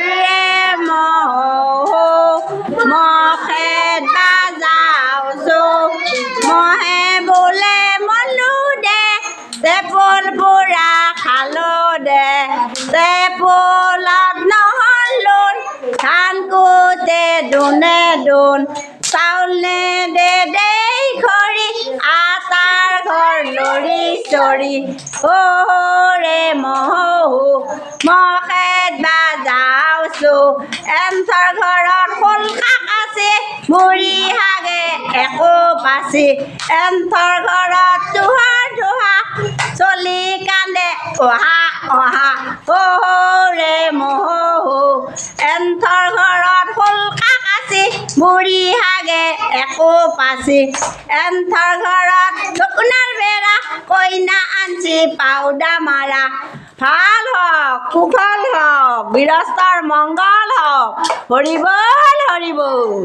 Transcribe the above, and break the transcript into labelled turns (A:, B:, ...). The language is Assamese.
A: রে মহে বাজাওছো মহে বোলে মনু দে তেপল বুঢ়া খালো দে তেপলত নহ'লোন ধান কোতে দোনে দোন চাউলে দে দেই খৰি আটাৰ ঘৰ লৰি চৰি ৰে মহে বাজাওছো এন্থৰ ঘৰত ফুল শাক আছে মুড়ি হাগে একো পাচি এন্থৰ ঘৰত ধোহা চলি কান্দে অহা ৰে এন্থৰ ঘৰত ফুল শাক আছে মুড়ি হাগে একো পাচি এন্থৰ ঘৰত দোকানৰ বেৰা কইনা আনছি পাউদা মাৰা ভাল হওক কুশল হওক গৃহস্থৰ মংগল হওক হৰি বল হৰি বল।